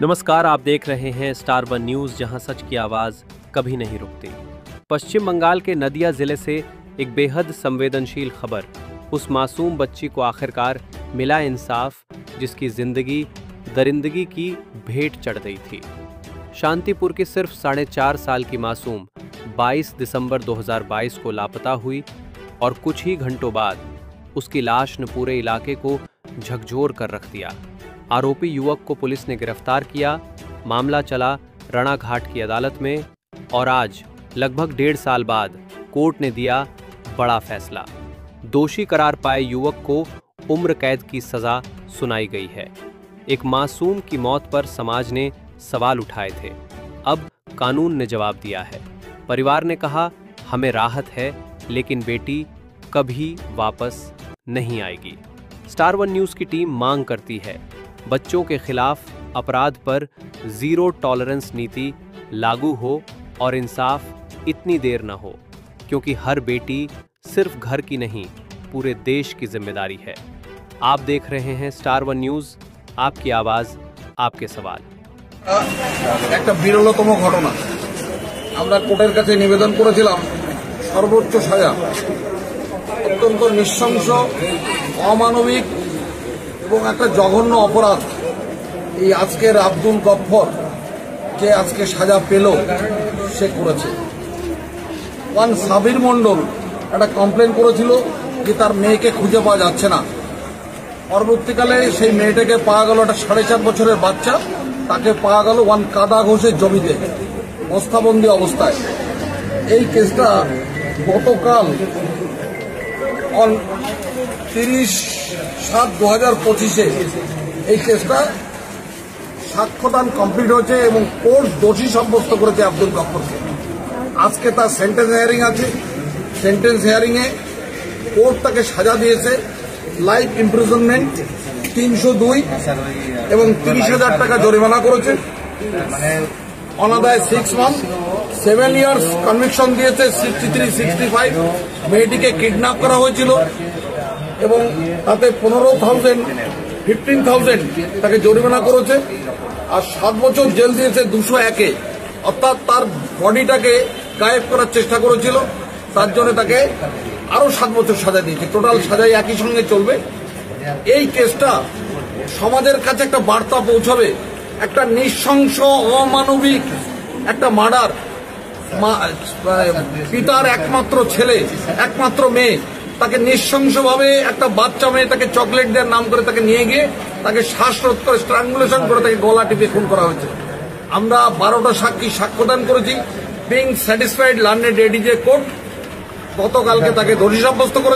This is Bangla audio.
नमस्कार, आप देख रहे हैं स्टार वन न्यूज, जहां सच की आवाज कभी नहीं रुकती। पश्चिम बंगाल के नदिया जिले से एक बेहद संवेदनशील खबर। उस मासूम बच्ची को आखिरकार मिला इंसाफ, जिसकी जिंदगी दरिंदगी की भेंट चढ़ गई थी। शांतिपुर की सिर्फ 4.5 साल की मासूम 22 दिसंबर 2022 को लापता हुई और कुछ ही घंटों बाद उसकी लाश ने पूरे इलाके को झकझोर कर रख दिया। आरोपी युवक को पुलिस ने गिरफ्तार किया। मामला चला रणाघाट की अदालत में और आज लगभग 1.5 साल बाद कोर्ट ने दिया बड़ा फैसला। दोषी करार पाए युवक को उम्र कैद की सजा सुनाई गई है। एक मासूम की मौत पर समाज ने सवाल उठाए थे, अब कानून ने जवाब दिया है। परिवार ने कहा, हमें राहत है, लेकिन बेटी कभी वापस नहीं आएगी। स्टार वन न्यूज की टीम मांग करती है, बच्चों के खिलाफ अपराध पर जीरो टॉलरेंस नीति लागू हो और इंसाफ इतनी देर न हो, क्योंकि हर बेटी सिर्फ घर की नहीं, पूरे देश की जिम्मेदारी है। आप देख रहे हैं स्टार वन न्यूज, आपकी आवाज, आपके सवाल। একটা বিরলতম ঘটনা। আমরা কোর্টের কাছে নিবেদন করেছিলাম সর্বোচ্চ সাজা। অত্যন্ত নৃশংস, অমানবিক এবং একটা জঘন্য অপরাধ এই আজকের আব্দুল গফফর যে আজকে সাজা পেল সে করেছে। ওয়ান সাবির মণ্ডল একটা কমপ্লেন করেছিল যে তার মেয়েকে খুঁজে পাওয়া যাচ্ছে না। পরবর্তীকালে সেই মেয়েটাকে পাওয়া গেল, একটা 4.5 বছরের বাচ্চা, তাকে পাওয়া গেল ওয়ান কাদা ঘোষের জমিতে বস্তাবন্দি অবস্থায়। এই কেসটা গতকাল 30/7/2025 এই কেসটা সাক্ষ্যদান কমপ্লিট হয়েছে এবং কোর্ট দোষী সাব্যস্ত করেছে আব্দুল গফফরকে। আজকে তার সেন্টেন্স হিয়ারিং আছে। সেন্টেন্স হিয়ারিং এ কোর্ট তাকে সাজা দিয়েছে লাইফ ইমপ্রিজনমেন্ট 302 এবং 30,000 টাকা জরিমানা করেছে। অনাদায় 6 মান্থ 7 ইয়ার্স কনভিকশন দিয়েছে 63-65। মেয়েটিকে কিডন্যাপ করা হয়েছিল এবং তাতে 15,000 তাকে জরিমানা করেছে আর 7 বছর জেল দিয়েছে 201-এ। অর্থাৎ তার বডিটাকে গায়েব করার চেষ্টা করেছিল, তার জন্য তাকে আরো 7 বছর সাজা দিয়েছে। টোটাল সাজাই একই সঙ্গে চলবে। এই কেসটা সমাজের কাছে একটা বার্তা পৌঁছাবে, একটা নৃশংস অমানবিক একটা মার্ডার। পিতার একমাত্র ছেলে, একমাত্র মেয়ে, তাকে নৃশংসভাবে একটা বাচ্চা মেয়ে তাকে চকলেট দেওয়ার নাম করে তাকে নিয়ে গিয়ে তাকে শ্বাসরোধ করে স্ট্রাঙ্গুলেশন করে তাকে গলা টিপে খুন করা হয়েছে। আমরা 12টা সাক্ষী সাক্ষ্যদান করেছি। Being satisfied learned ADJ court গতকালকে তাকে দোষী সাব্যস্ত করে